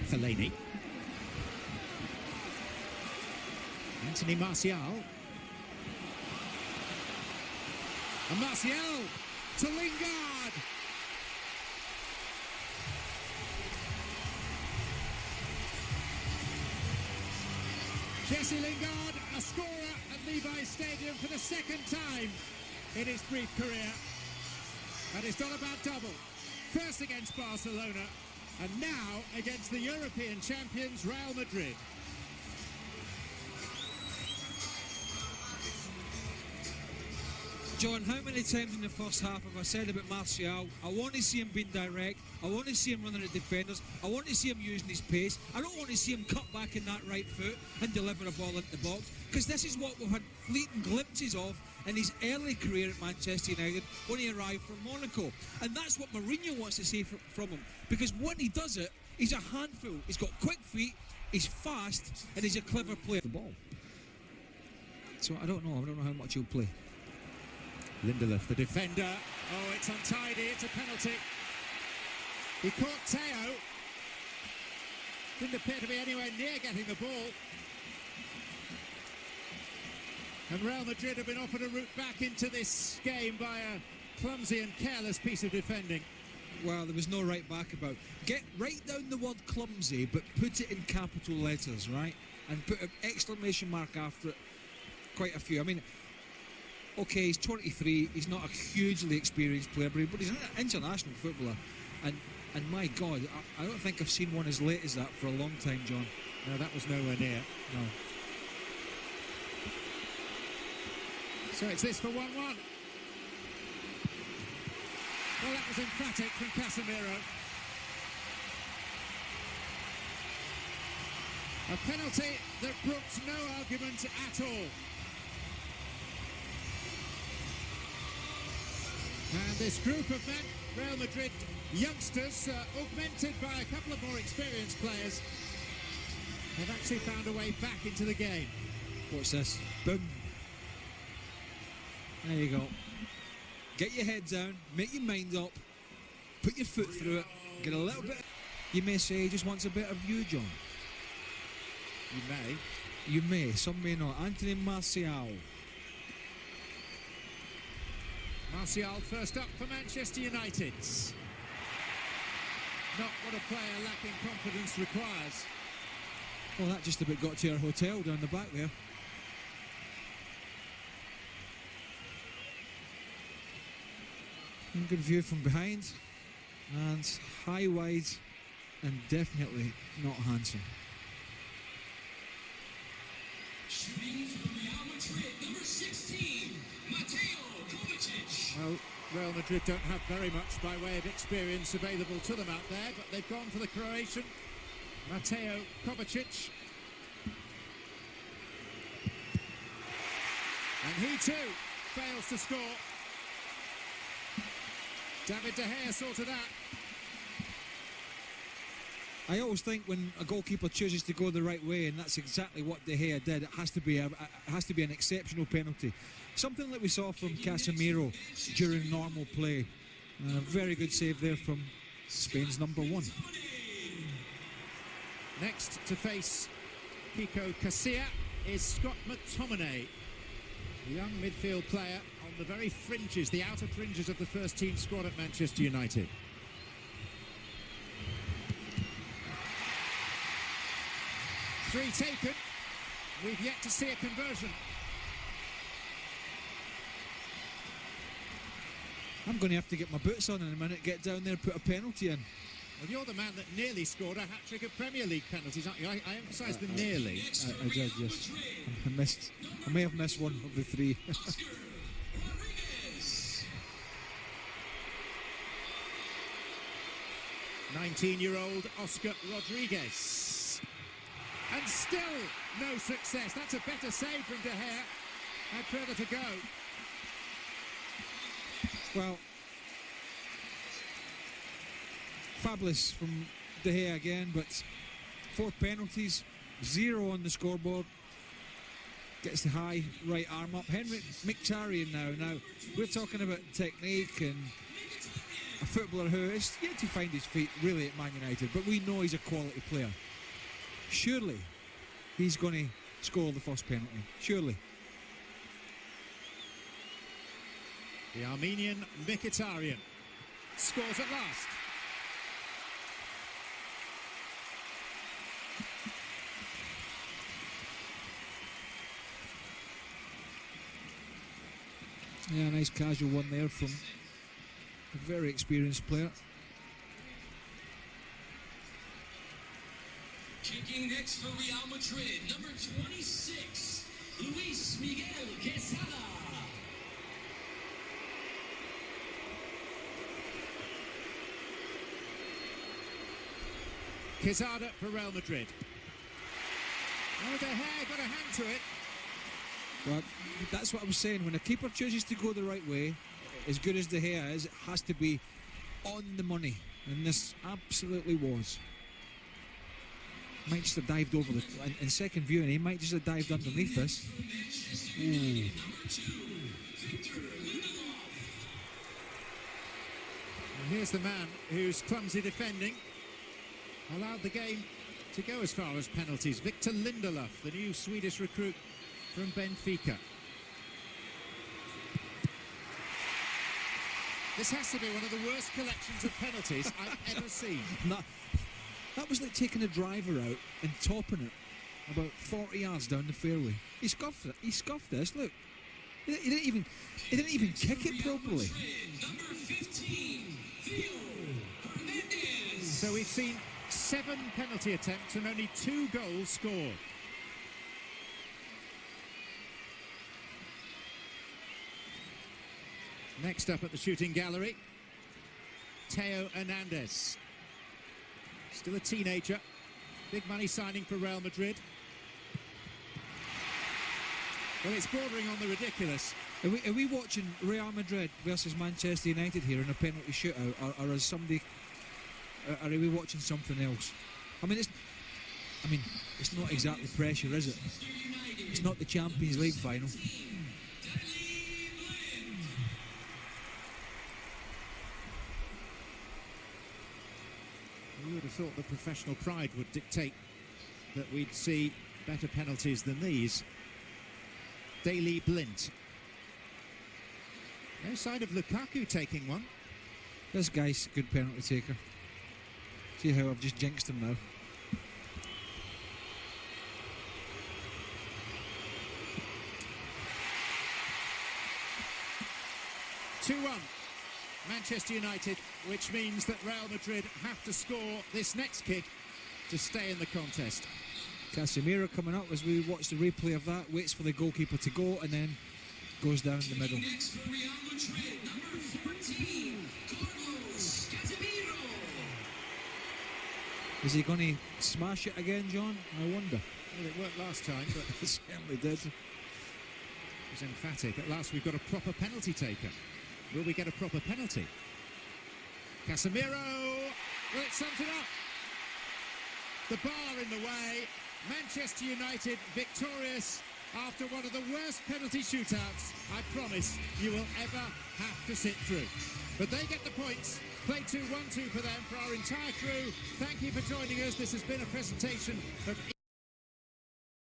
Fellaini. Anthony Martial. And Martial to Lingard. Jesse Lingard, a scorer at Levi's Stadium for the second time in his brief career. And it's done about double. First against Barcelona, and now against the European champions Real Madrid. John, how many times in the first half have I said about Martial, I want to see him being direct, I want to see him running at defenders, I want to see him using his pace, I don't want to see him cut back in that right foot and deliver a ball into the box, because this is what we've had fleeting glimpses of in his early career at Manchester United when he arrived from Monaco. And that's what Mourinho wants to see from him, because when he does it, he's a handful. He's got quick feet, he's fast, and he's a clever player. The ball. So I don't know how much he'll play. Lindelof, the defender. Oh, it's untidy, it's a penalty. He caught Teo. Didn't appear to be anywhere near getting the ball. And Real Madrid have been offered a route back into this game by a clumsy and careless piece of defending. Well, there was no right back about. Write down the word clumsy, but put it in capital letters, right? And put an exclamation mark after it. Quite a few. I mean, okay, he's 23, he's not a hugely experienced player, but he's an international footballer. And my God, I don't think I've seen one as late as that for a long time, John. No, that was nowhere near. No. So it's this for 1-1. Well, that was emphatic from Casemiro. A penalty that brooks no argument at all. And this group of men, Real Madrid youngsters, augmented by a couple of more experienced players, have actually found a way back into the game. Watch this. Boom. There you go. Get your head down, make your mind up, put your foot through it, get a little bit. You may say he just wants a bit of you, John. You may. You may, some may not. Anthony Martial. Martial first up for Manchester United. Not what a player lacking confidence requires. Well, that just about got to our hotel down the back there. Good view from behind, and high, wide, and definitely not handsome. Shooting for Real Madrid, number 16, Mateo Kovacic. Well, Real Madrid don't have very much by way of experience available to them out there, but they've gone for the Croatian, Mateo Kovacic. And he too fails to score. David De Gea sorted that. I always think when a goalkeeper chooses to go the right way, and that's exactly what De Gea did, it has to be an exceptional penalty. Something that we saw from Casemiro during normal play. And a very good save there from Spain's number one. Next to face Kiko Casilla is Scott McTominay, a young midfield player on the very fringes, the outer fringes of the first team squad at Manchester United. Three taken. We've yet to see a conversion. I'm going to have to get my boots on in a minute, get down there and put a penalty in. Well, you're the man that nearly scored a hat-trick of Premier League penalties, aren't you? I emphasised the nearly. I did, yes. I may have missed one of the three. 19-year-old Oscar Rodriguez. And still no success. That's a better save from De Gea. Had further to go. Well, fabulous from De Gea again, but 4 penalties, 0 on the scoreboard. Gets the high right arm up. Henrik Mkhitaryan now. Now, we're talking about technique and a footballer who is yet to find his feet really at Man United, but we know he's a quality player. Surely he's going to score the first penalty. Surely. The Armenian Mkhitaryan scores at last. Yeah, nice casual one there from a very experienced player. Kicking next for Real Madrid, number 26, Luis Miguel Quesada. Quesada for Real Madrid. Oh, De Gea got a hand to it. Well, that's what I was saying. When a keeper chooses to go the right way, as good as De Gea is, it has to be on the money. And this absolutely was. Might just have dived over in second viewing, he might just have dived underneath this. Ooh. And here's the man whose clumsy defending allowed the game to go as far as penalties. Victor Lindelof, the new Swedish recruit from Benfica. This has to be one of the worst collections of penalties I've ever seen. That was like taking a driver out and topping it about 40 yards down the fairway. He scuffed it. He scuffed this. Look, he didn't even kick it properly. Number 15, Theo Hernandez. So we've seen 7 penalty attempts and only 2 goals scored. Next up at the shooting gallery, Theo Hernandez. Still a teenager. Big money signing for Real Madrid. Well, it's bordering on the ridiculous. Are we watching Real Madrid versus Manchester United here in a penalty shootout, or is somebody? Or are we watching something else? I mean, it's not exactly pressure, is it? It's not the Champions League final. You would have thought the professional pride would dictate that we'd see better penalties than these. Daley Blind. No sign of Lukaku taking one. This guy's a good penalty taker. See how I've just jinxed him now. (2-1) Manchester United, which means that Real Madrid have to score this next kick to stay in the contest. Casemiro coming up as we watch the replay of that, waits for the goalkeeper to go and then goes down the middle. Next for Real Madrid, number 14, Carlos Casemiro. Is he going to smash it again, John? I wonder. Well, it worked last time, but It certainly did. it was emphatic. At last we've got a proper penalty taker. Will we get a proper penalty? Casemiro! Well, it sums it up. The bar in the way. Manchester United victorious after one of the worst penalty shootouts I promise you will ever have to sit through. But they get the points. Play 2-1-2 for them. For our entire crew, thank you for joining us. This has been a presentation of